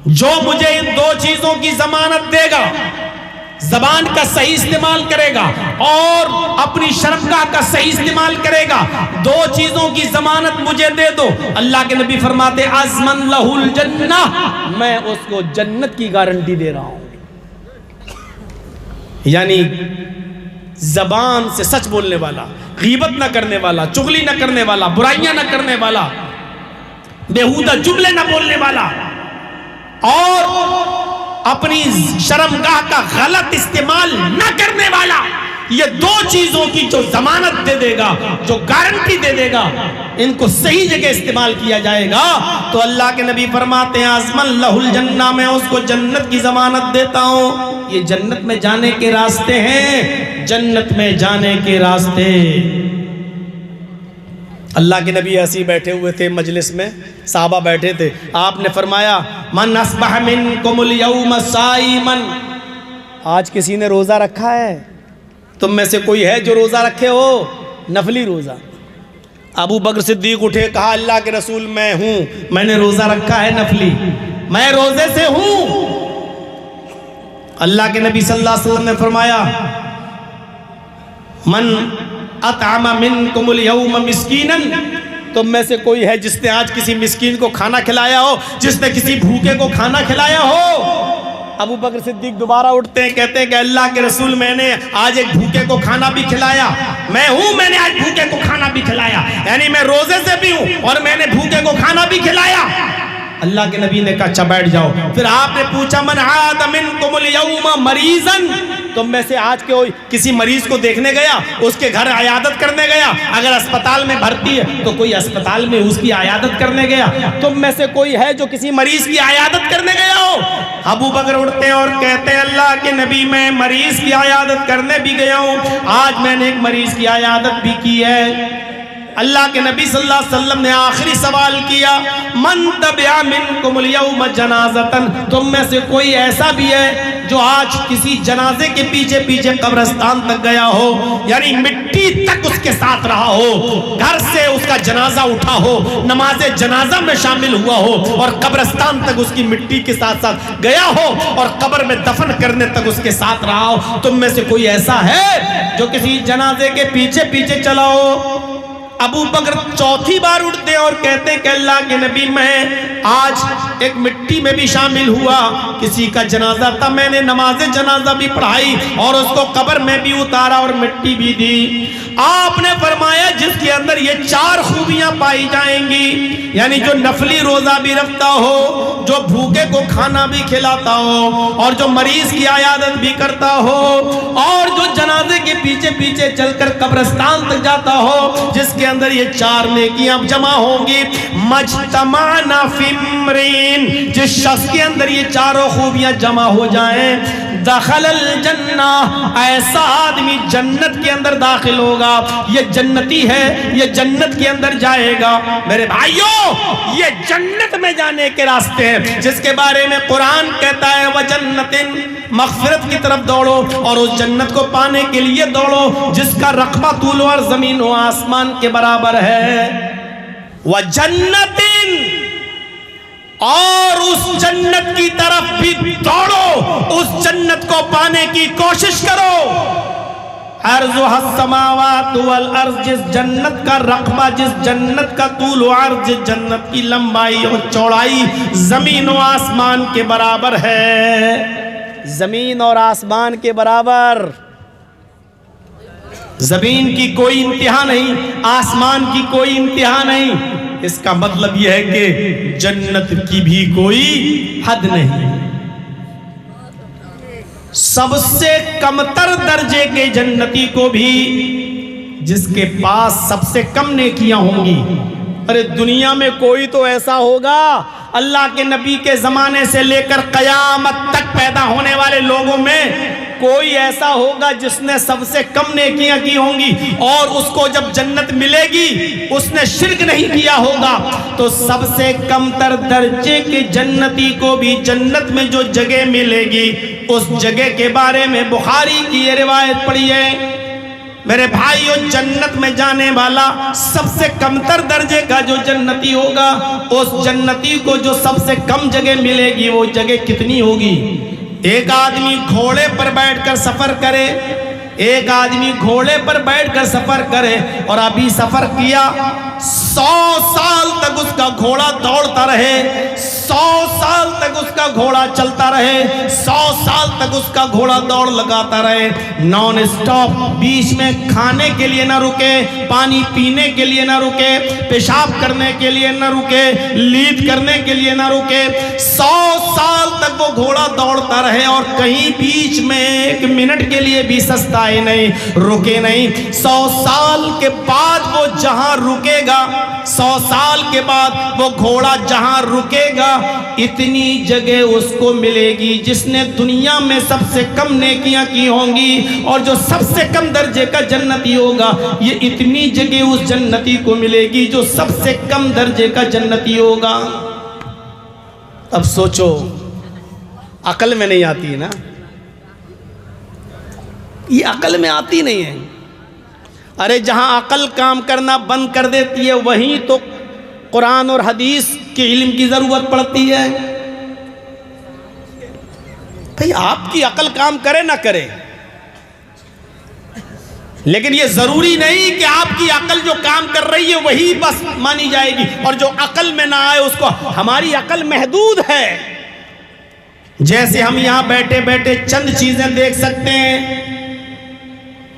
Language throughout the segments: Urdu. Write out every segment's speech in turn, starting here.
جو مجھے ان دو چیزوں کی ضمانت دے گا، زبان کا صحیح استعمال کرے گا اور اپنی شرمگاہ کا صحیح استعمال کرے گا، دو چیزوں کی ضمانت مجھے دے دو، اللہ کے نبی فرماتے عزمن لہ الجنہ، میں اس کو جنت کی گارنٹی دے رہا ہوں۔ یعنی زبان سے سچ بولنے والا، غیبت نہ کرنے والا، چغلی نہ کرنے والا، برائیاں نہ کرنے والا، بیہودہ جملے نہ بولنے والا اور اپنی شرمگاہ کا غلط استعمال نہ کرنے والا، یہ دو چیزوں کی جو ضمانت دے دے گا، جو گارنٹی دے دے گا، ان کو صحیح جگہ استعمال کیا جائے گا تو اللہ کے نبی فرماتے ہیں عزمن لہ الجنہ، میں اس کو جنت کی ضمانت دیتا ہوں۔ یہ جنت میں جانے کے راستے ہیں، جنت میں جانے کے راستے۔ اللہ کے نبی ایسے ہی بیٹھے ہوئے تھے مجلس میں، صحابہ بیٹھے تھے، آپ نے فرمایا من اصبح منکم اليوم صائما، آج کسی نے روزہ رکھا ہے؟ تم میں سے کوئی ہے جو روزہ رکھے ہو؟ نفلی روزہ۔ ابو بکر صدیق اٹھے، کہا اللہ کے رسول میں ہوں، میں نے روزہ رکھا ہے نفلی، میں روزے سے ہوں۔ اللہ کے نبی صلی اللہ علیہ وسلم نے فرمایا من اطعم منکم اليوم مسکینا، تم میں سے کوئی ہے جس نے آج کسی مسکین کو کھانا کھلایا ہو، جس نے کسی بھوکے کو کھانا کھلایا ہو؟ ابو بکر صدیق دوبارہ اٹھتے ہیں، کہتے ہیں کہ اللہ کے رسول میں نے آج ایک بھوکے کو کھانا بھی کھلایا، میں ہوں، میں نے آج بھوکے کو کھانا بھی کھلایا، یعنی میں روزے سے بھی ہوں اور میں نے بھوکے کو کھانا بھی کھلایا۔ اللہ کے نبی نے کہا اچھا بیٹھ جاؤ۔ پھر آپ نے پوچھا من عاد منکم اليوم مریضا، تم میں سے آج کوئی کسی مریض کو دیکھنے گیا، اس کے گھر عیادت کرنے گیا؟ اگر اسپتال میں بھرتی ہے تو کوئی اسپتال میں اس کی عیادت کرنے گیا؟ تم میں سے کوئی ہے جو کسی مریض کی عیادت کرنے گیا ہو؟ ابو بکر اٹھتے ہیں اور کہتے ہیں اللہ کے نبی میں مریض کی عیادت کرنے بھی گیا ہوں، آج میں نے ایک مریض کی عیادت بھی کی ہے۔ اللہ کے نبی صلی اللہ علیہ وسلم نے آخری سوال کیا من تبع منکم اليوم جنازتن، تم میں سے کوئی ایسا بھی ہے جو آج کسی جنازے کے پیچھے پیچھے قبرستان تک گیا ہو، یعنی مٹی تک اس کے ساتھ رہا ہو، گھر سے اس کا جنازہ اٹھا ہو، نماز جنازہ میں شامل ہوا ہو اور قبرستان تک اس کی مٹی کے ساتھ ساتھ گیا ہو اور قبر میں دفن کرنے تک اس کے ساتھ رہا ہو؟ تم میں سے کوئی ایسا ہے جو کسی جنازے کے پیچھے پیچھے چلا ہو؟ ابو بکر چوتھی بار اٹھتے اور کہتے ہیں کہ اللہ کے نبی میں آج ایک مٹی میں بھی شامل ہوا، کسی کا جنازہ تھا، میں نے نماز جنازہ بھی پڑھائی اور اس کو قبر میں بھی اتارا اور مٹی بھی دی۔ آپ نے فرمایا جس کے اندر یہ چار خوبیاں پائی جائیں گی، یعنی جو نفلی روزہ بھی رکھتا ہو، جو بھوکے کو کھانا بھی کھلاتا ہو اور جو مریض کی عیادت بھی کرتا ہو اور جو جنازے کے پیچھے پیچھے چل کر قبرستان تک جاتا ہو، جس کے اندر یہ چار نیکیاں جمع ہوں گی، مجتمعنا فی امرین، جس شخص کے اندر یہ چاروں خوبیاں جمع ہو جائیں دخل الجنہ، ایسا آدمی جنت کے اندر داخل ہوگا، یہ جنتی ہے، یہ جنت کے اندر جائے گا۔ میرے بھائیوں، یہ جنت میں جانے کے راستے ہیں جس کے بارے میں قرآن کہتا ہے وَجَنَّتٍ، مغفرت کی طرف دوڑو اور اس جنت کو پانے کے لیے دوڑو جس کا رقبہ طول اور زمین و آسمان کے برابر ہے۔ وَجَنَّتٍ، اور اس جنت کی طرف بھی دوڑو، اس جنت کو پانے کی کوشش کرو۔ عرضها السماوات والارض، جس جنت کا رقبہ، جس جنت کا طول و عرض، جس جنت کی لمبائی اور چوڑائی زمین و آسمان کے برابر ہے، زمین اور آسمان کے برابر۔ زمین کی کوئی انتہا نہیں، آسمان کی کوئی انتہا نہیں، اس کا مطلب یہ ہے کہ جنت کی بھی کوئی حد نہیں۔ سب سے کمتر درجے کے جنتی کو بھی جس کے پاس سب سے کم نیکیاں ہوں گی، ارے دنیا میں کوئی تو ایسا ہوگا، اللہ کے نبی کے زمانے سے لے کر قیامت تک پیدا ہونے والے لوگوں میں کوئی ایسا ہوگا جس نے سب سے کم نیکیاں کی ہوں گی، اور اس کو جب جنت ملے گی اس نے شرک نہیں کیا ہوگا، تو سب سے کم تر درجے کے جنتی کو بھی جنت میں جو جگہ ملے گی اس جگہ کے بارے میں بخاری کی یہ روایت پڑھی ہے میرے بھائیوں جنت میں جانے والا سب سے کمتر درجے کا جو جنتی ہوگا، اس جنتی کو جو سب سے کم جگہ ملے گی، وہ جگہ کتنی ہوگی؟ ایک آدمی گھوڑے پر بیٹھ کر سفر کرے، ایک آدمی گھوڑے پر بیٹھ کر سفر کرے اور ابھی سفر کیا، 100 سال تک اس کا گھوڑا دوڑتا رہے، 100 سال تک اس کا گھوڑا چلتا رہے، 100 سال تک اس کا گھوڑا دوڑ لگاتا رہے، نان اسٹاپ، بیچ میں کھانے کے لیے نہ رکے، پانی پینے کے لیے نہ رکے، پیشاب کرنے کے لیے نہ رکے، لید کرنے کے لیے نہ رکے، 100 سال تک وہ گھوڑا دوڑتا رہے اور کہیں بیچ میں 1 منٹ کے لیے بھی سستائے نہیں، رکے نہیں۔ 100 سال کے بعد وہ جہاں رکے گا، 100 سال کے بعد وہ گھوڑا جہاں رکے گا، اتنی جگہ اس کو ملے گی جس نے دنیا میں سب سے کم نیکیاں کی ہوں گی، اور جو سب سے کم درجے کا جنتی ہوگا، یہ اتنی جگہ اس جنتی کو ملے گی جو سب سے کم درجے کا جنتی ہوگا۔ اب سوچو، عقل میں نہیں آتی ہے نا، یہ عقل میں آتی نہیں ہے۔ ارے جہاں عقل کام کرنا بند کر دیتی ہے، وہیں تو قرآن اور حدیث کے علم کی ضرورت پڑتی ہے۔ بھئی آپ کی عقل کام کرے نہ کرے، لیکن یہ ضروری نہیں کہ آپ کی عقل جو کام کر رہی ہے وہی بس مانی جائے گی، اور جو عقل میں نہ آئے اس کو، ہماری عقل محدود ہے۔ جیسے ہم یہاں بیٹھے بیٹھے چند چیزیں دیکھ سکتے ہیں،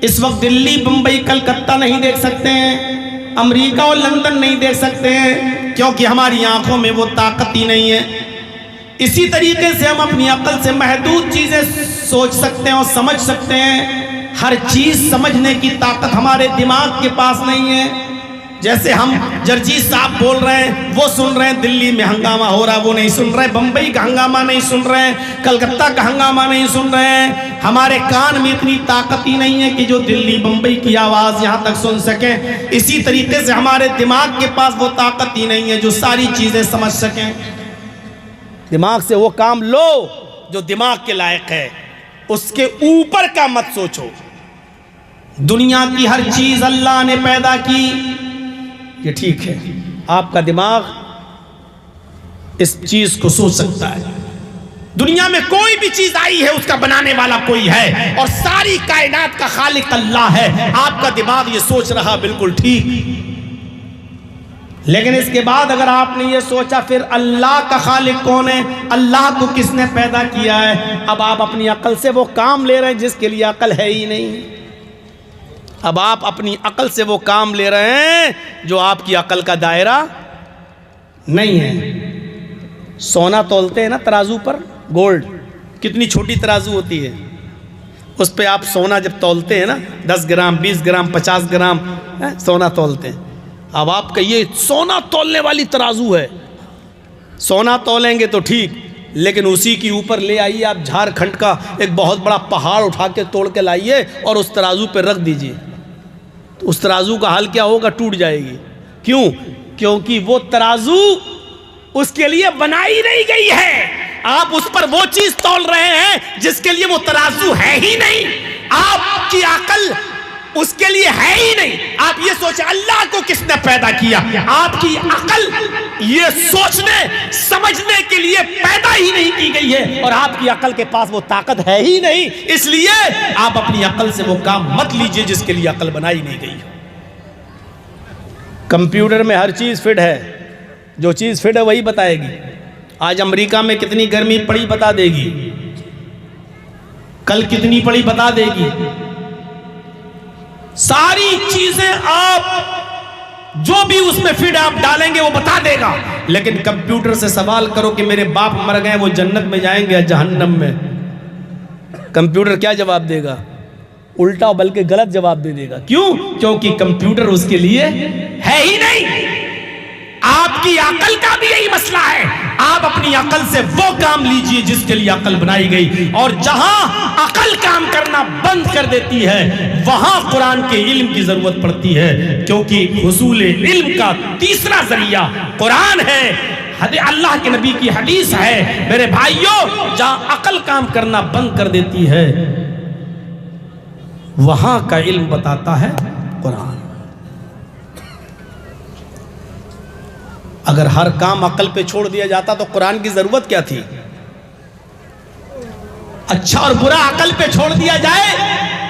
اس وقت دلی، بمبئی، کلکتہ نہیں دیکھ سکتے ہیں، امریکہ اور لندن نہیں دیکھ سکتے ہیں، کیونکہ ہماری آنکھوں میں وہ طاقت ہی نہیں ہے۔ اسی طریقے سے ہم اپنی عقل سے محدود چیزیں سوچ سکتے ہیں اور سمجھ سکتے ہیں، ہر چیز سمجھنے کی طاقت ہمارے دماغ کے پاس نہیں ہے۔ جیسے ہم جرجیت صاحب بول رہے ہیں، وہ سن رہے ہیں دلی میں ہنگامہ ہو رہا، وہ نہیں سن رہے، بمبئی کا ہنگامہ نہیں سن رہے ہیں، کلکتہ کا ہنگامہ نہیں سن رہے ہیں۔ ہمارے کان میں اتنی طاقت ہی نہیں ہے کہ جو دلی بمبئی کی آواز یہاں تک سن سکیں۔ اسی طریقے سے ہمارے دماغ کے پاس وہ طاقت ہی نہیں ہے جو ساری چیزیں سمجھ سکیں۔ دماغ سے وہ کام لو جو دماغ کے لائق ہے، اس کے اوپر کا مت سوچو۔ دنیا کی ہر چیز اللہ نے پیدا کی، یہ ٹھیک ہے، آپ کا دماغ اس چیز کو سوچ سکتا ہے۔ دنیا میں کوئی بھی چیز آئی ہے اس کا بنانے والا کوئی ہے، اور ساری کائنات کا خالق اللہ ہے۔ آپ کا دماغ یہ سوچ رہا، بالکل ٹھیک، لیکن اس کے بعد اگر آپ نے یہ سوچا پھر اللہ کا خالق کون ہے، اللہ کو کس نے پیدا کیا ہے، اب آپ اپنی عقل سے وہ کام لے رہے ہیں جس کے لیے عقل ہے ہی نہیں۔ اب آپ اپنی عقل سے وہ کام لے رہے ہیں جو آپ کی عقل کا دائرہ نہیں ہے۔ سونا تولتے ہیں نا ترازو پر، گولڈ، کتنی چھوٹی ترازو ہوتی ہے، اس پہ آپ سونا جب تولتے ہیں نا، 10 گرام 20 گرام 50 گرام سونا تولتے ہیں۔ اب آپ کا یہ سونا تولنے والی ترازو ہے، سونا تولیں گے تو ٹھیک، لیکن اسی کی اوپر لے آئیے آپ جھارکھنڈ کا ایک بہت بڑا پہاڑ اٹھا کے توڑ کے لائیے اور اس ترازو پہ رکھ دیجئے، تو اس ترازو کا حال کیا ہوگا؟ ٹوٹ جائے گی۔ کیوں؟ کیونکہ وہ ترازو اس کے لیے بنائی نہیں گئی ہے۔ آپ اس پر وہ چیز تول رہے ہیں جس کے لیے وہ ترازو ہے ہی نہیں۔ آپ کی عقل اس کے لیے ہے ہی نہیں۔ آپ یہ سوچیں اللہ کو کس نے پیدا کیا، آپ کی عقل یہ سوچنے سمجھنے کے لیے پیدا ہی نہیں کی گئی ہے، اور آپ کی عقل کے پاس وہ طاقت ہے ہی نہیں۔ اس لیے آپ اپنی عقل سے وہ کام مت لیجئے جس کے لیے عقل بنائی نہیں گئی۔ کمپیوٹر میں ہر چیز فٹ ہے، جو چیز فٹ ہے وہی بتائے گی۔ آج امریکہ میں کتنی گرمی پڑی بتا دے گی، کل کتنی پڑی بتا دے گی، ساری چیزیں آپ جو بھی اس میں فٹ آپ ڈالیں گے وہ بتا دے گا۔ لیکن کمپیوٹر سے سوال کرو کہ میرے باپ مر گئے، وہ جنت میں جائیں گے یا جہنم میں، کمپیوٹر کیا جواب دے گا؟ الٹا بلکہ غلط جواب دے دے گا۔ کیوں؟ کیونکہ کمپیوٹر اس کے لیے ہے ہی نہیں۔ آپ کی عقل کا بھی یہی مسئلہ ہے، آپ اپنی عقل سے وہ کام لیجئے جس کے لیے عقل بنائی گئی، اور جہاں عقل کام کرنا بند کر دیتی ہے وہاں قرآن کے علم کی ضرورت پڑتی ہے، کیونکہ حصول علم کا تیسرا ذریعہ قرآن ہے، اللہ کے نبی کی حدیث ہے۔ میرے بھائیوں، جہاں عقل کام کرنا بند کر دیتی ہے وہاں کا علم بتاتا ہے قرآن۔ اگر ہر کام عقل پہ چھوڑ دیا جاتا تو قرآن کی ضرورت کیا تھی؟ اچھا اور برا عقل پہ چھوڑ دیا جائے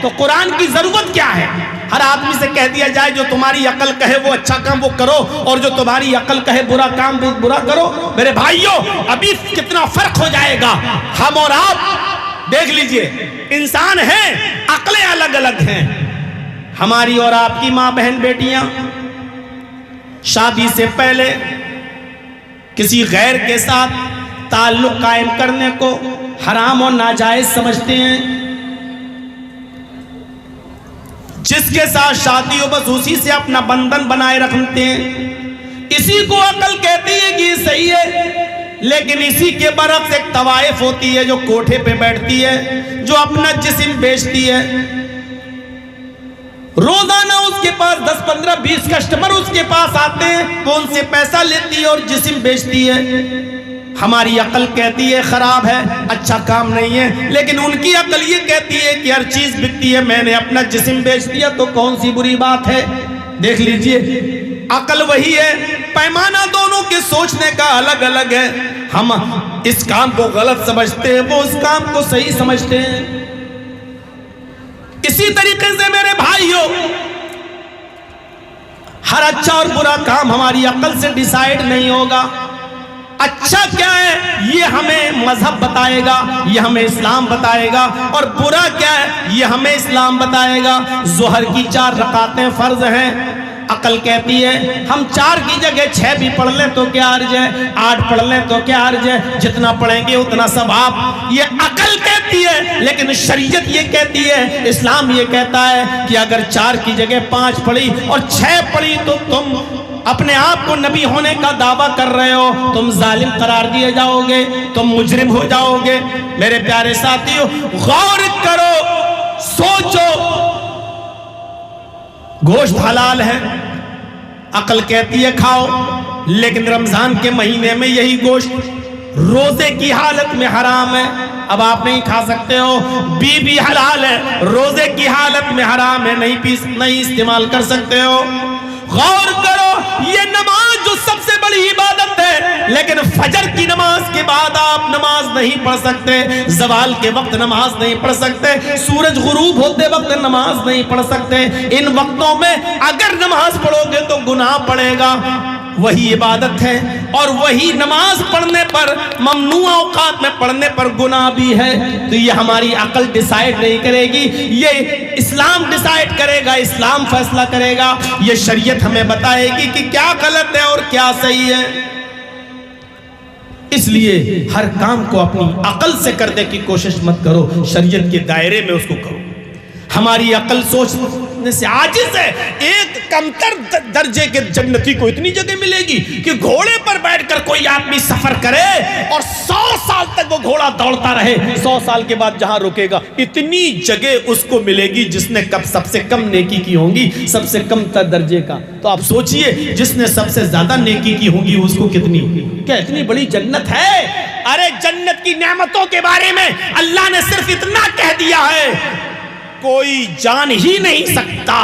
تو قرآن کی ضرورت کیا ہے؟ ہر آدمی سے کہہ دیا جائے جو تمہاری عقل کہے وہ اچھا کام وہ کرو، اور جو تمہاری عقل کہے برا کام بھی برا کرو۔ میرے بھائیوں، ابھی کتنا فرق ہو جائے گا۔ ہم اور آپ دیکھ لیجئے، انسان ہیں، عقلیں الگ الگ ہیں۔ ہماری اور آپ کی ماں بہن بیٹیاں شادی سے پہلے کسی غیر کے ساتھ تعلق قائم کرنے کو حرام اور ناجائز سمجھتے ہیں۔ جس کے ساتھ شادی ہو بس اسی سے اپنا بندھن بنائے رکھتے ہیں، اسی کو عقل کہتی ہے کہ یہ صحیح ہے۔ لیکن اسی کے برعکس ایک طوائف ہوتی ہے جو کوٹھے پہ بیٹھتی ہے، جو اپنا جسم بیچتی ہے۔ روزانہ اس کے پاس 10 15 20 کسٹمر اس کے پاس آتے ہیں، وہ ان سے پیسہ لیتی ہے اور جسم بیچتی ہے۔ ہماری عقل کہتی ہے خراب ہے، اچھا کام نہیں ہے، لیکن ان کی عقل یہ کہتی ہے کہ ہر چیز بکتی ہے، میں نے اپنا جسم بیچ دیا تو کون سی بری بات ہے؟ دیکھ لیجئے، عقل وہی ہے، پیمانہ دونوں کے سوچنے کا الگ الگ ہے۔ ہم اس کام کو غلط سمجھتے ہیں، وہ اس کام کو صحیح سمجھتے ہیں۔ اسی طریقے سے میرے بھائیوں، ہر اچھا اور برا کام ہماری عقل سے ڈیسائیڈ نہیں ہوگا۔ اچھا کیا ہے یہ ہمیں مذہب بتائے گا، یہ ہمیں اسلام بتائے گا، اور برا کیا ہے یہ ہمیں اسلام بتائے گا۔ ظہر کی 4 رکعتیں فرض ہیں، عقل کہتی ہے ہم 4 کی جگہ 6 بھی پڑھ لیں تو کیا حرج ہے، 8 پڑھ لیں تو کیا حرج ہے، جتنا پڑھیں گے اتنا ثواب۔ یہ عقل کہتی ہے، لیکن شریعت یہ کہتی ہے، اسلام یہ کہتا ہے کہ اگر 4 کی جگہ 5 پڑھی اور 6 پڑھی تو تم اپنے آپ کو نبی ہونے کا دعویٰ کر رہے ہو، تم ظالم قرار دیے جاؤ گے، تم مجرم ہو جاؤ گے۔ میرے پیارے ساتھیو، غور کرو، سوچو، گوشت حلال ہے، عقل کہتی ہے کھاؤ، لیکن رمضان کے مہینے میں یہی گوشت روزے کی حالت میں حرام ہے، اب آپ نہیں کھا سکتے ہو۔ بیوی حلال ہے، روزے کی حالت میں حرام ہے، نہیں استعمال کر سکتے ہو۔ غور کرو، یہ نماز جو سب سے بڑی عبادت ہے، لیکن فجر کی نماز کے بعد آپ نماز نہیں پڑھ سکتے، زوال کے وقت نماز نہیں پڑھ سکتے، سورج غروب ہوتے وقت نماز نہیں پڑھ سکتے۔ ان وقتوں میں اگر نماز پڑھو گے تو گناہ پڑے گا۔ وہی عبادت ہے، اور وہی نماز پڑھنے پر، ممنوع اوقات میں پڑھنے پر گناہ بھی ہے۔ تو یہ ہماری عقل ڈیسائیڈ نہیں کرے گی، یہ اسلام ڈیسائیڈ کرے گا، اسلام فیصلہ کرے گا۔ یہ شریعت ہمیں بتائے گی کہ کیا غلط ہے اور کیا صحیح ہے۔ اس لیے ہر کام کو اپنی عقل سے کرنے کی کوشش مت کرو، شریعت کے دائرے میں اس کو کرو۔ ہماری عقل سوچنے سے عاجز ہے۔ ایک کمتر درجے کے جنتی کو اتنی جگہ ملے گی کہ گھوڑے پر بیٹھ کر کوئی آدمی سفر کرے اور 100 سال تک وہ گھوڑا دوڑتا رہے، 100 سال کے بعد جہاں رکے گا اتنی جگہ اس کو ملے گی جس نے سب سے کم نیکی کی ہوں گی، سب سے کم تر درجے کا۔ تو آپ سوچئے جس نے سب سے زیادہ نیکی کی ہوں گی اس کو کتنی، کیا اتنی بڑی جنت ہے؟ ارے جنت کی نعمتوں کے بارے میں اللہ نے صرف اتنا کہہ دیا ہے، کوئی جان ہی نہیں سکتا،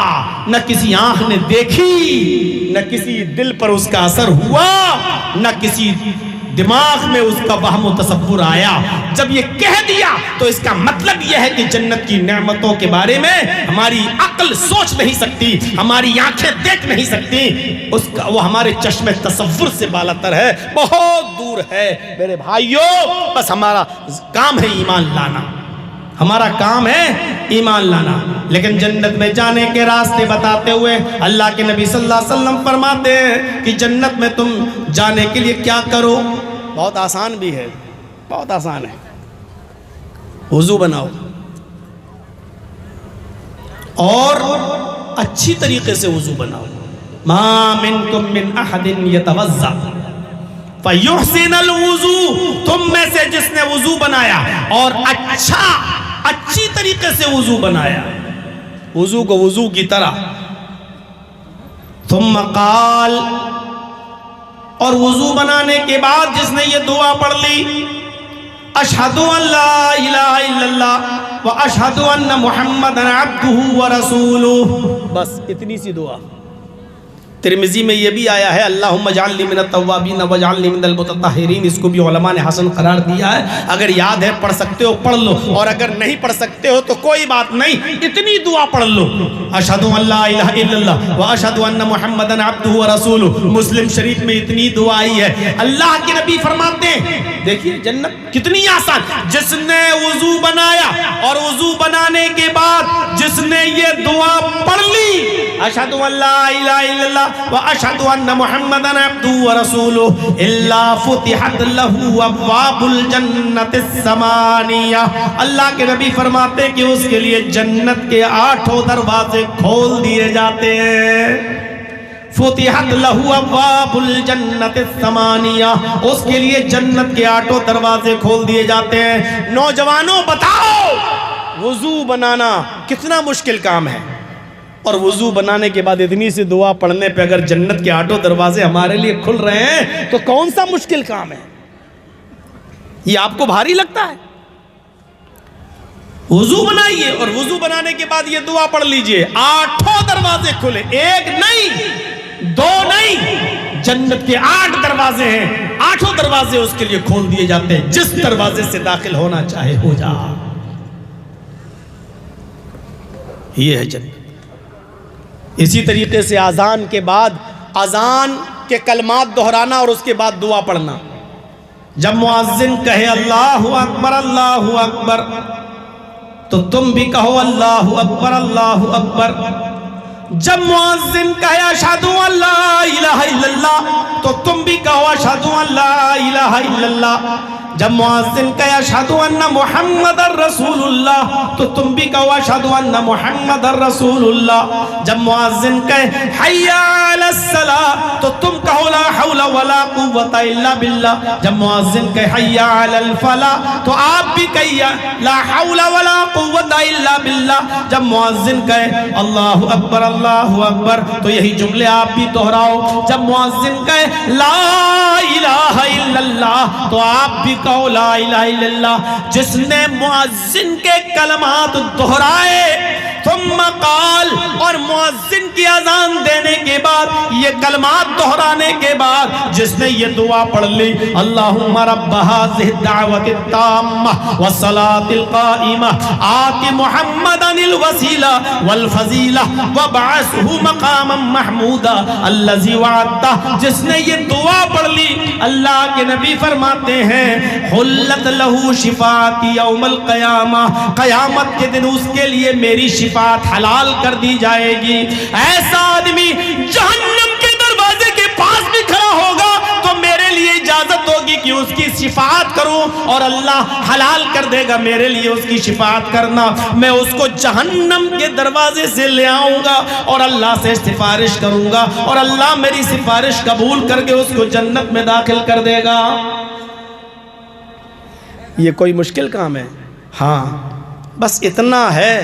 نہ کسی آنکھ نے دیکھی، نہ کسی دل پر اس کا اثر ہوا، نہ کسی دماغ میں اس کا وہم و تصور آیا۔ جب یہ کہہ دیا تو اس کا مطلب یہ ہے کہ جنت کی نعمتوں کے بارے میں ہماری عقل سوچ نہیں سکتی، ہماری آنکھیں دیکھ نہیں سکتی، اس کا وہ ہمارے چشم تصور سے بالاتر ہے، بہت دور ہے۔ میرے بھائیوں، بس ہمارا کام ہے ایمان لانا، ہمارا کام ہے ایمان لانا۔ لیکن جنت میں جانے کے راستے بتاتے ہوئے اللہ کے نبی صلی اللہ علیہ وسلم فرماتے ہیں کہ جنت میں تم جانے کے لیے کیا کرو، بہت آسان بھی ہے، بہت آسان ہے۔ وضو بناؤ اور اچھی طریقے سے وضو بناؤ۔ ما منکم من احد یتوضا فیحسن الوضو، تم میں سے جس نے وضو بنایا اور اچھی طریقے سے وضو بنایا، وضو کو وضو کی طرح، ثم قال، اور وضو بنانے کے بعد جس نے یہ دعا پڑھ لی، اشہد ان لا الہ الا اللہ واشهد ان محمدا عبده ورسوله. بس اتنی سی دعا. ترمذی میں یہ بھی آیا ہے اللہم اجعلنی من التوابین واجعلنی من المتطہرین. اس کو بھی علماء نے حسن قرار دیا ہے. اگر یاد ہے پڑھ سکتے ہو پڑھ لو، اور اگر نہیں پڑھ سکتے ہو تو کوئی بات نہیں، اتنی دعا پڑھ لو. اشہد ان لا الہ الا اللہ واشہد ان محمدا عبدہ ورسولہ. مسلم شریف میں اتنی دعا آئی ہے. اللہ کے نبی فرماتے ہیں دیکھیے جنت کتنی آسان. جس نے وضو بنایا اور وضو بنانے کے بعد جس نے یہ دعا پڑھ لی اشہد ان لا الہ الا اللہ واشہد ان محمدا عبدہ ورسولہ الا فتحت لہ ابواب الجنت الثمانیہ. اللہ کے نبی فرماتے کہ اس کے لیے جنت کے 8 دروازے کھول دیے جاتے ہیں. فتحت لہ ابواب الجنت الثمانیہ. اس کے لیے جنت کے 8 دروازے کھول دیے جاتے ہیں. نوجوانوں بتاؤ وضو بنانا کتنا مشکل کام ہے، اور وضو بنانے کے بعد اتنی سی دعا پڑھنے پہ اگر جنت کے 8 دروازے ہمارے لیے کھل رہے ہیں تو کون سا مشکل کام ہے؟ یہ آپ کو بھاری لگتا ہے؟ وضو بنائیے اور وضو بنانے کے بعد یہ دعا پڑھ لیجئے. 8 دروازے کھلے، 1 نہیں 2 نہیں، جنت کے 8 دروازے ہیں. 8 دروازے اس کے لیے کھول دیے جاتے ہیں. جس دروازے سے داخل ہونا چاہے ہو جا. یہ ہے جنت. اسی طریقے سے اذان کے بعد اذان کے کلمات دہرانا اور اس کے بعد دعا پڑھنا. جب مؤذن کہے اللہ اکبر تو تم بھی کہو اللہ اکبر. جب مؤذن کہے اشہد ان لا الہ الا اللہ تو تم بھی کہو اشہد ان لا الہ الا اللہ. جب مؤذن کہے اشہد ان محمد رسول اللہ تو تم بھی کہو اشہد ان محمد رسول اللہ. جب مؤذن کہے حی علی الصلاۃ تو تم کہو لا حول ولا قوت الا باللہ. جب مؤذن کہے حی علی الفلاح تو آپ بھی کہیے لا حول ولا قوت الا باللہ. جب مؤذن کہے اللہ اکبر تو یہی جملے آپ بھی دہراؤ. جب مؤذن کہے لا الہ الا اللہ تو آپ بھی کہو لا الہ الا اللہ. جس نے مؤذن کے کلمات دہرائے ثم قال، اور مؤذن کی اذان دینے کے بعد یہ کلمات دہرانے کے بعد جس نے یہ دعا پڑھ لی اللہم رب هذه الدعوة التامة والصلاة القائمة آت محمدا الوسیلہ والفضیلہ وابعثه مقاما محمودا الذی وعدتہ. جس نے یہ دعا پڑھ لی اللہ کے نبی فرماتے ہیں حلت لہو شفاعت یوم القیامہ، قیامت کے دن اس کے لیے میری شفاعت حلال کر دی جائے گی. ایسا آدمی جہنم کے دروازے کے پاس بھی کھڑا ہوگا تو میرے لیے اجازت ہوگی کہ اس کی شفاعت کروں، اور اللہ حلال کر دے گا میرے لیے اس کی شفاعت کرنا. میں اس کو جہنم کے دروازے سے لے آؤں گا اور اللہ سے سفارش کروں گا، اور اللہ میری سفارش قبول کر کے اس کو جنت میں داخل کر دے گا. یہ کوئی مشکل کام ہے؟ ہاں، بس اتنا ہے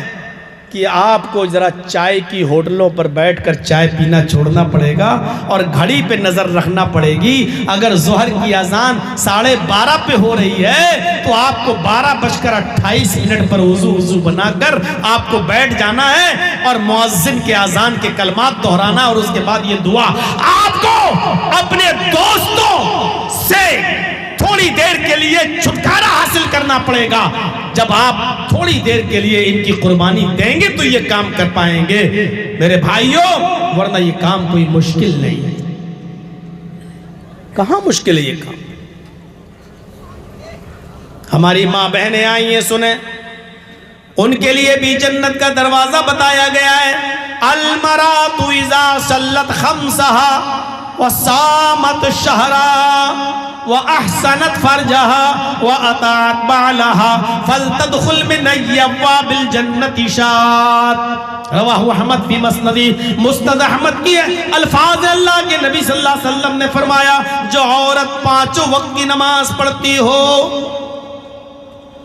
کہ آپ کو ذرا چائے کی ہوٹلوں پر بیٹھ کر چائے پینا چھوڑنا پڑے گا اور گھڑی پہ نظر رکھنا پڑے گی. اگر ظہر کی اذان 12:30 پہ ہو رہی ہے تو آپ کو 12:28 پر وضو بنا کر آپ کو بیٹھ جانا ہے اور مؤذن کے اذان کے کلمات دہرانا، اور اس کے بعد یہ دعا. آپ کو اپنے دوستوں سے تھوڑی دیر کے لیے چھٹکارا حاصل کرنا پڑے گا. جب آپ تھوڑی دیر کے لیے ان کی قربانی دیں گے تو یہ کام کر پائیں گے میرے بھائیوں، ورنہ یہ کام کوئی مشکل نہیں ہے. کہاں مشکل ہے یہ کام؟ ہماری ماں بہنیں آئی ہیں، سنیں، ان کے لیے بھی جنت کا دروازہ بتایا گیا ہے. المرأۃ اذا صلت خمسها وصامت شہرا وَأَحْسَنَتْ فَرْجَهَا وَأَطَاعَتْ بَعْلَهَا فَلْتَدْخُلْ مِنْ أَبْوَابِ الْجَنَّةِ شَاءَتْ. رواہ احمد فی مسندی. مسند احمد کی الفاظ اللہ کے نبی صلی اللہ علیہ وسلم نے فرمایا جو عورت 5 وقت کی نماز پڑھتی ہو،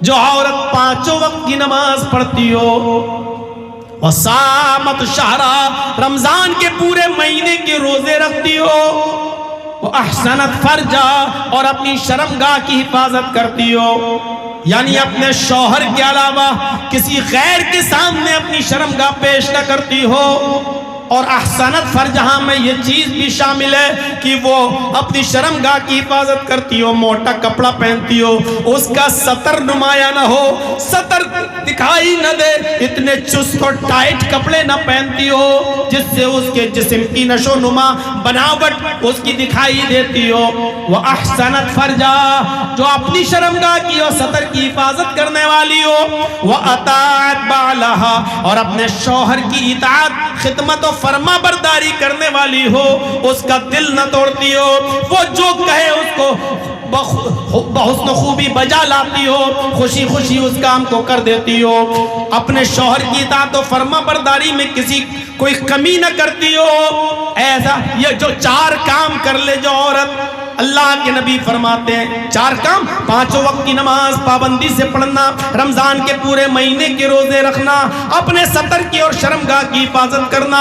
جو عورت 5 وقت کی نماز پڑھتی ہو، وَصَامَتْ شَهْرًا، رمضان کے پورے مہینے کے روزے رکھتی ہو، وَأَحْسَنَتْ فَرْجَهَا، اور اپنی شرمگاہ کی حفاظت کرتی ہو، یعنی اپنے شوہر کے علاوہ کسی غیر کے سامنے اپنی شرمگاہ پیش نہ کرتی ہو. اور احسنت فرجہا میں یہ چیز بھی شامل ہے کہ وہ اپنی شرمگاہ کی حفاظت کرتی ہو، موٹا کپڑا پہنتی ہو، اس کا سطر نمایاں نہ ہو، سطر دکھائی نہ دے، اتنے چست اور ٹائٹ کپڑے نہ پہنتی ہو جس سے اس کے جسم کی نشو نما بناوٹ اس کی دکھائی دیتی ہو. وہ احسنت فرجہا، جو اپنی شرمگاہ کی اور سطر کی حفاظت کرنے والی ہو. وہ اطاعت بعلہا، اور اپنے شوہر کی اطاعت، خدمت و فرما برداری کرنے والی ہو، اس کا دل نہ توڑتی ہو، وہ جو کہے اس کو بحسن خوبی بجا لاتی ہو، خوشی خوشی اس کام کو کر دیتی ہو. اپنے شوہر کی اطاعت و فرما برداری میں کسی کوئی کمی نہ کرتی ہو. ایسا یہ جو 4 کام کر لے جو عورت، اللہ کے نبی فرماتے ہیں 4 کام: 5 وقت کی نماز پابندی سے پڑھنا، رمضان کے پورے مہینے کے روزے رکھنا، اپنے سطر کی اور شرمگاہ کی حفاظت کرنا،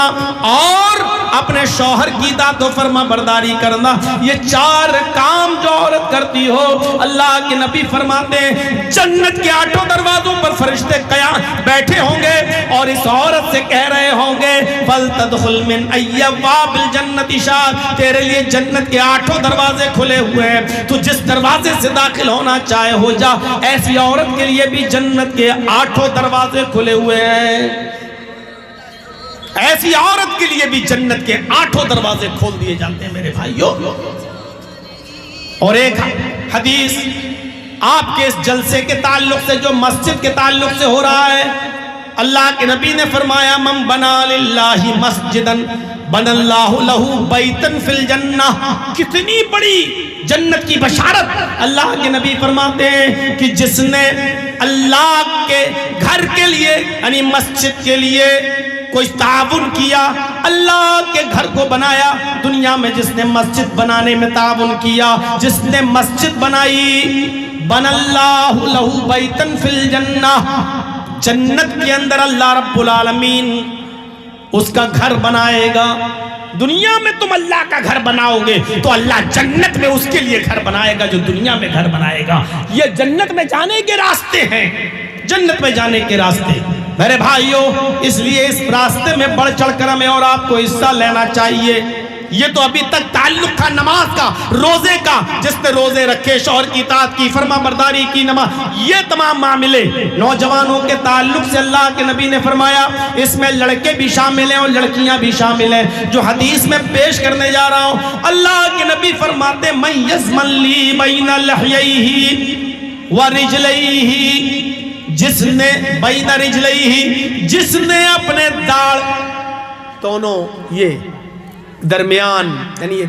اور اپنے شوہر کی اطاعت و فرما برداری کرنا. یہ 4 کام جو عورت کرتی ہو، اللہ کے نبی فرماتے ہیں جنت کے 8 دروازوں پر فرشتے قیام بیٹھے ہوں گے اور اس عورت سے کہہ رہے ہوں گے فَلْتَدْخُلْ مِنْ أَيِّ أَبْوَابِ الْجَنَّةِ شَاءَ، تیرے لیے جنت کے 8 دروازے کھلے ہوئے ہیں، تو جس دروازے سے داخل ہونا چاہے ہو جا. ایسی عورت کے لیے بھی جنت کے 8 دروازے کھلے ہوئے ہیں. ایسی عورت کے لیے بھی جنت کے 8 دروازے کھول دیے جاتے ہیں میرے بھائیوں. اور ایک حدیث آپ کے اس جلسے کے تعلق سے، جو مسجد کے تعلق سے ہو رہا ہے، اللہ کے نبی نے فرمایا من بنا للہ مسجدن بن اللہ لہو بیتن فی الجنہ. کتنی بڑی جنت کی بشارت. اللہ کے نبی فرماتے ہیں کہ جس نے اللہ کے گھر کے لیے یعنی مسجد کے لیے کوئی تعاون کیا، اللہ کے گھر کو بنایا. دنیا میں جس نے مسجد بنانے میں تعاون کیا، جس نے مسجد بنائی، بن اللہ لہو بیتن فی الجنہ، جنت کے اندر اللہ رب العالمین اس کا گھر بنائے گا. دنیا میں تم اللہ کا گھر بناؤ گے تو اللہ جنت میں اس کے لیے گھر بنائے گا جو دنیا میں گھر بنائے گا. یہ جنت میں جانے کے راستے ہیں، جنت میں جانے کے راستے میرے بھائیوں. اس لیے اس راستے میں بڑھ چڑھ کر ہمیں اور آپ کو حصہ لینا چاہیے. یہ تو ابھی تک تعلق تھا نماز کا، روزے کا، جس نے روزے رکھے، شوہر کی اطاعت کی، فرما برداری کی، نماز، یہ تمام معاملے. نوجوانوں کے تعلق سے اللہ کے نبی نے فرمایا اس میں لڑکے بھی شامل ہیں اور لڑکیاں بھی شامل ہیں. جو حدیث میں پیش کرنے جا رہا ہوں، اللہ کے نبی فرماتے من یضمن لی بین لحییہ ورجلیہ، جس نے بین رجلیہ، جس نے اپنے داڑھ دونوں یہ درمیان یعنی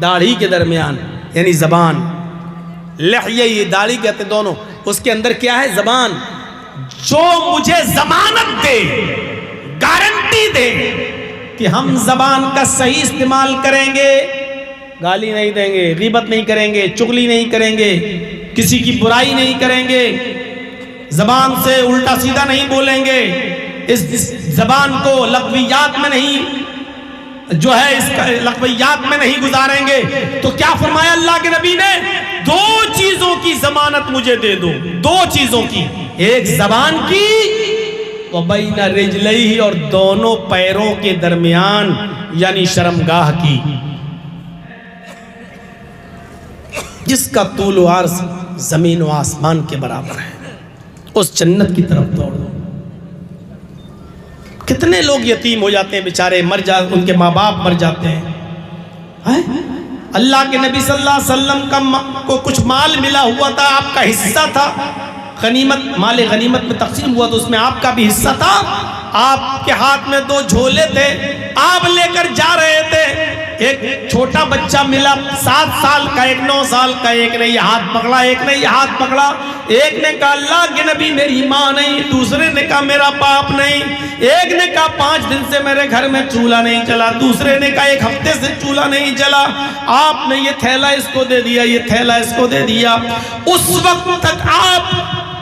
داڑھی کے درمیان یعنی زبان، لحیہ داڑھی کہتے دونوں، اس کے اندر کیا ہے؟ زبان. جو مجھے ضمانت دے، گارنٹی دے کہ ہم زبان کا صحیح استعمال کریں گے، گالی نہیں دیں گے، غیبت نہیں کریں گے، چغلی نہیں کریں گے، کسی کی برائی نہیں کریں گے، زبان سے الٹا سیدھا نہیں بولیں گے، اس زبان کو لغویات میں نہیں جو ہے اس کا لغویات میں نہیں گزاریں گے. تو کیا فرمایا اللہ کے نبی نے؟ 2 چیزوں کی ضمانت مجھے دے دو. 2 چیزوں کی، ایک زبان کی، وبین رجلیہ، اور دونوں پیروں کے درمیان یعنی شرمگاہ کی، جس کا طول و عرض زمین و آسمان کے برابر ہے. اس جنت کی طرف دوڑ دو. کتنے لوگ یتیم ہو جاتے ہیں بیچارے، مر جاتے، ان کے ماں باپ مر جاتے ہیں. اللہ کے نبی صلی اللہ علیہ وسلم کو کچھ مال ملا ہوا تھا، آپ کا حصہ تھا، غنیمت، مال غنیمت میں تقسیم ہوا تو اس میں آپ کا بھی حصہ تھا. آپ کے ہاتھ میں 2 جھولے تھے، آپ لے کر جا رہے تھے. ایک چھوٹا بچہ ملا 7 سال کا، ایک 9 سال کا، ایک نے یہ ہاتھ پکڑا، ایک نے یہ ہاتھ پکڑا. ایک نے کہا اللہ کے نبی میری ماں نہیں، دوسرے نے کہا میرا باپ نہیں، ایک نے کہا 5 دن سے میرے گھر میں چولہا نہیں چلا، دوسرے نے کہا 1 ہفتے سے چولہا نہیں چلا. آپ نے یہ تھیلا اس کو دے دیا، یہ تھیلا اس کو دے دیا. اس وقت تک آپ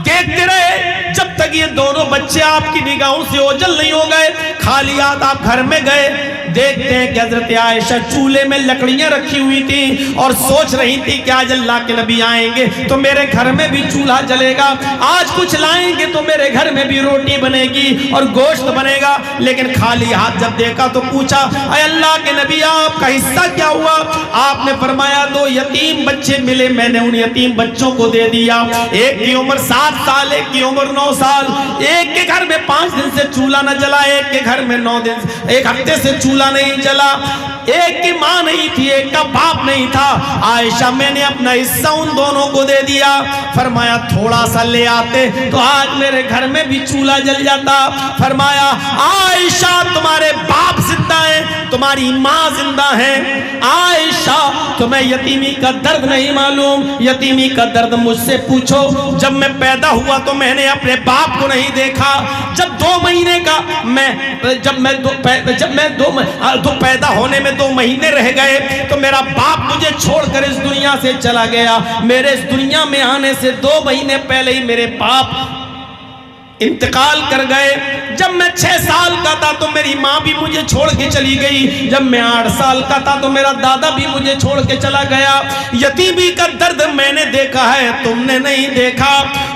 دیکھتے رہے جب تک یہ دونوں بچے آپ کی نگاہوں سے اوجھل نہیں ہو گئے. خالی ہاتھ آپ گھر میں گئے، دیکھتے ہیں کہ حضرت عائشہ چولہے میں لکڑیاں رکھی ہوئی تھی اور سوچ رہی تھی کہ آج اللہ کے نبی آئیں گے تو میرے گھر میں بھی چولہا جلے گا، آج کچھ لائیں گے تو میرے گھر میں بھی روٹی بنے گی اور گوشت بنے گا، لیکن خالی ہاتھ جب دیکھا تو پوچھا اے اللہ کے نبی آپ کا حصہ کیا ہوا؟ آپ نے فرمایا 2 یتیم بچے ملے، میں نے ان یتیم بچوں کو دے دیا، ایک کی عمر 7 سال، ایک کی عمر 9 سال، ایک کے گھر میں 5 دن سے چولہا نہ جلا، ایک کے گھر میں 9 دن 1 ہفتے سے چولہا نہیں جلا، ایک کی ماں نہیں تھی، ایک کا باپ نہیں تھا۔ عائشہ میں نے اپنا حصہ ان دونوں کو دے دیا۔ فرمایا تھوڑا سا لے آتے تو آج میرے گھر میں بھی چولہا جل جاتا۔ فرمایا عائشہ تمہارے باپ زندہ ہیں، تمہاری ماں زندہ ہیں، عائشہ تمہیں یتیمی کا درد نہیں معلوم، یتیمی کا درد مجھ سے پوچھو، جب میں پیدا ہوا تو میں نے اپنے باپ کو نہیں دیکھا، جب 2 مہینے کا جب میں پیدا ہونے میں 2 مہینے رہ گئے تو میرا باپ مجھے چھوڑ کر اس دنیا سے چلا گیا، میرے اس دنیا میں آنے سے 2 مہینے پہلے ہی میرے باپ انتقال کر گئے، جب میں 6 سال کا تھا تو میری ماں بھی مجھے چھوڑ کے چلی گئی، جب میں 8 سال کا تھا تو میرا دادا بھی مجھے چھوڑ کے چلا گیا، یتیمی کا درد میں نے دیکھا ہے تم نے نہیں دیکھا۔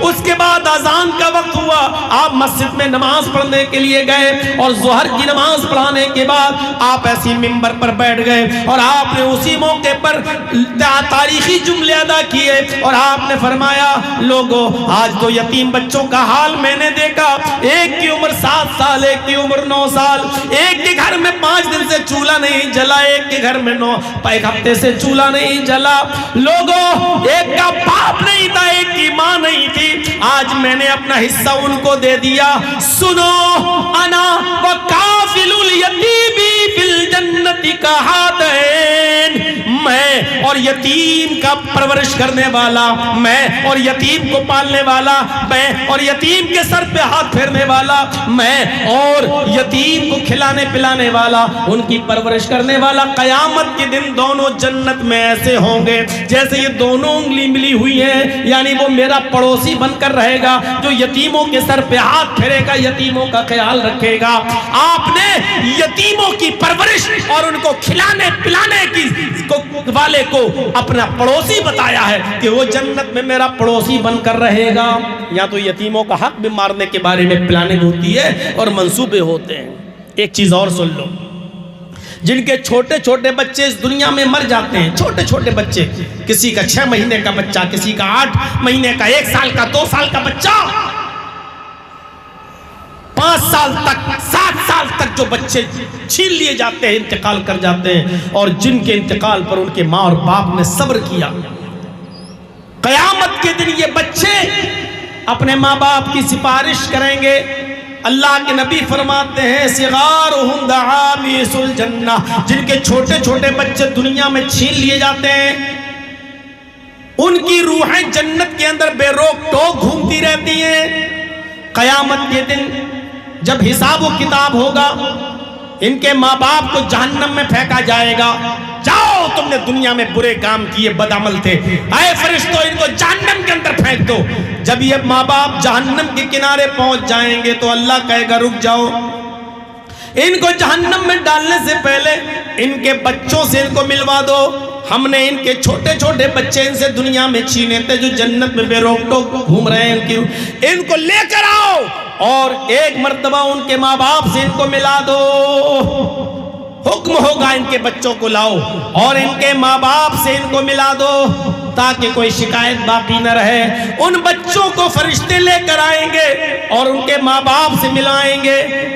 اس کے بعد اذان کا وقت ہوا، آپ مسجد میں نماز پڑھنے کے لیے گئے اور ظہر کی نماز پڑھانے کے بعد آپ ایسی ممبر پر بیٹھ گئے اور آپ نے اسی موقع پر تاریخی جملے ادا کیے اور آپ نے فرمایا لوگو آج تو یتیم بچوں کا حال میں نے دیکھا، ایک کی عمر 7 سال، ایک کی عمر 9 سال، ایک کے گھر میں 5 دن سے چولہا نہیں جلا، ایک کے گھر میں 1 ہفتے سے چولہا نہیں جلا، لوگوں ایک کا باپ نہیں تھا، ایک کی ماں نہیں تھی، آج میں نے اپنا حصہ ان کو دے دیا۔ سنو انا وکافل الیتیمی فی الجنت کہاتین، میں اور یتیم کا پرورش کرنے والا، میں اور یتیم کو پالنے والا، میں اور یتیم کے سر پہ ہاتھ پھیرنے والا، میں اور یتیم کو کھلانے پلانے والا، ان کی پرورش کرنے والا، قیامت کے دن دونوں جنت میں ایسے ہوں گے جیسے یہ دونوں انگلی ملی ہوئی ہیں، یعنی وہ میرا پڑوسی بن کر رہے گا جو یتیموں کے سر پہ ہاتھ پھیرے گا، یتیموں کا خیال رکھے گا۔ آپ نے یتیموں کی پرورش اور ان کو کھلانے پلانے کی والے کو اپنا پڑوسی بتایا ہے کہ وہ جنت میں میرا پڑوسی بن کر رہے گا۔ یا تو یتیموں کا حق بھی مارنے کے بارے میں پلاننگ ہوتی ہے اور منصوبے ہوتے ہیں۔ ایک چیز اور سن لو، جن کے چھوٹے چھوٹے بچے اس دنیا میں مر جاتے ہیں، چھوٹے چھوٹے بچے، کسی کا 6 مہینے کا بچہ، کسی کا 8 مہینے کا، 1 سال کا، 2 سال کا بچہ، 5 سال تک، 7 سال تک جو بچے چھین لیے جاتے ہیں، انتقال کر جاتے ہیں، اور جن کے انتقال پر ان کے ماں اور باپ نے صبر کیا، قیامت کے دن یہ بچے اپنے ماں باپ کی سفارش کریں گے۔ اللہ کے نبی فرماتے ہیں صغارہم دعامیس الجنہ، جن کے چھوٹے چھوٹے بچے دنیا میں چھین لیے جاتے ہیں، ان کی روحیں جنت کے اندر بے روک ٹوک گھومتی رہتی ہیں۔ قیامت کے دن جب حساب و کتاب ہوگا، ان کے ماں باپ کو جہنم میں پھینکا جائے گا، جاؤ تم نے دنیا میں برے کام کیے، بدعمل تھے، اے فرشتوں ان کو جہنم کے اندر پھینک دو۔ جب یہ ماں باپ جہنم کے کنارے پہنچ جائیں گے تو اللہ کہے گا رک جاؤ، ان کو جہنم میں ڈالنے سے پہلے ان کے بچوں سے ان کو ملوا دو، ہم نے ان کے چھوٹے چھوٹے بچے ان سے دنیا میں چھینے تھے جو جنت میں بے روک ٹوک گھوم رہے ہیں، ان کو لے کر آؤ اور ایک مرتبہ ان کے ماں باپ سے ان کو ملا دو۔ حکم ہوگا ان کے بچوں کو لاؤ اور ان کے ماں باپ سے ان کو ملا دو تاکہ کوئی شکایت باقی نہ رہے۔ ان بچوں کو فرشتے لے کر آئیں گے اور ان کے ماں باپ سے ملائیں گے،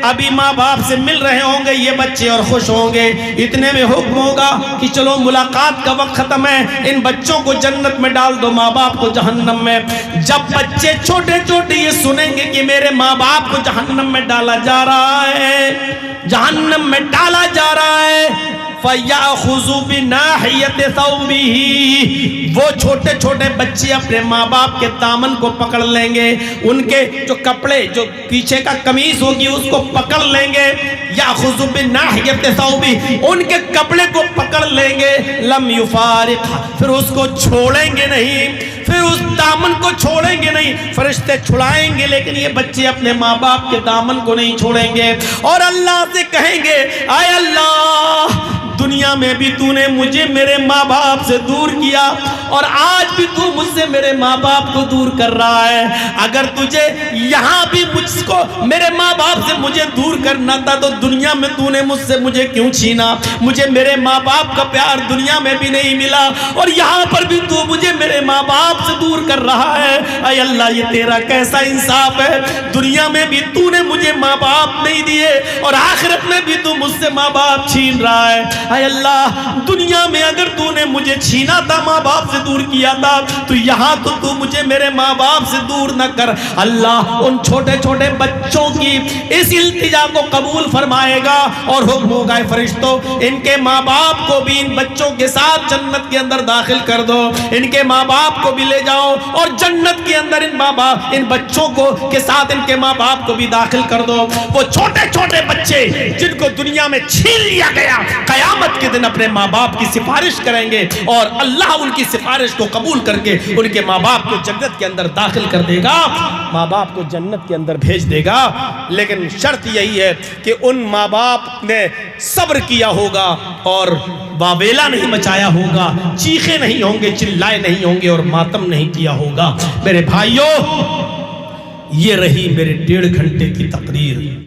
ابھی ماں باپ سے مل رہے ہوں گے یہ بچے اور خوش ہوں گے، اتنے میں حکم ہوگا کہ چلو ملاقات کا وقت ختم ہے، ان بچوں کو جنت میں ڈال دو، ماں باپ کو جہنم میں۔ جب بچے چھوٹے چھوٹے یہ سنیں گے کہ میرے ماں باپ کو جہنم میں ڈالا جا رہا ہے، جہنم میں ڈالا جا رہا ہے، فَيَأْخُذُ بِنَاحِيَةِ ثَوْبِهِ، وہ چھوٹے چھوٹے بچے اپنے ماں باپ کے دامن کو پکڑ لیں گے، ان کے جو کپڑے جو پیچھے کا قمیص ہوگی اس کو پکڑ لیں گے، يَأْخُذُ بِنَاحِيَةِ ثَوْبِهِ، ان کے کپڑے کو پکڑ لیں گے، لَمْ يُفَارِقْهَا، پھر اس کو چھوڑیں گے نہیں، پھر اس دامن کو چھوڑیں گے نہیں، فرشتے چھڑائیں گے لیکن یہ بچے اپنے ماں باپ کے دامن کو نہیں چھوڑیں گے، اور اللہ سے کہیں گے اے اللہ دنیا میں بھی تو نے مجھے میرے ماں باپ سے دور کیا، اور آج بھی تو مجھ سے میرے ماں باپ کو دور کر رہا ہے، اگر تجھے یہاں بھی مجھ کو میرے ماں باپ سے مجھے دور کرنا تھا تو دنیا میں تو نے مجھ سے مجھے کیوں چھینا؟ مجھے میرے ماں باپ کا پیار دنیا میں بھی نہیں ملا، اور یہاں پر بھی تو مجھے میرے ماں باپ سے دور کر رہا ہے، اے اللہ یہ تیرا کیسا انصاف ہے؟ دنیا میں بھی تو نے مجھے ماں باپ نہیں دیے اور آخرت میں بھی تو مجھ سے ماں باپ چھین رہا ہے، اے اللہ دنیا میں اگر تو نے مجھے چھینا تھا ماں باپ سے دور کیا تھا تو یہاں تو مجھے میرے ماں باپ سے دور نہ کر۔ اللہ ان چھوٹے چھوٹے بچوں کی اس التجا کو قبول فرمائے گا اور حکم ہوگا اے فرشتوں ان کے ماں باپ کو بھی ان بچوں کے ساتھ جنت کے اندر داخل کر دو، ان کے ماں باپ کو بھی لے جاؤ اور جنت کے اندر ان بچوں کو کے ساتھ ان کے ماں باپ کو بھی داخل کر دو۔ وہ چھوٹے چھوٹے بچے جن کو دنیا میں چھین لیا گیا قیامت کے دن اپنے ماں باپ کی سفارش کریں گے اور اللہ ان کی سفارش کو قبول کر کے ان کے ماں باپ کو جنت کے اندر داخل کر دے گا، ماں باپ کو جنت کے اندر بھیج دے گا، لیکن شرط یہی ہے کہ ان ماں باپ نے صبر کیا ہوگا اور واویلا نہیں مچایا ہوگا، چیخے نہیں ہوں گے، چلائے نہیں ہوں گے اور ماتم نہیں کیا ہوگا۔ میرے بھائیوں یہ رہی میرے 1.5 گھنٹے کی تقریر۔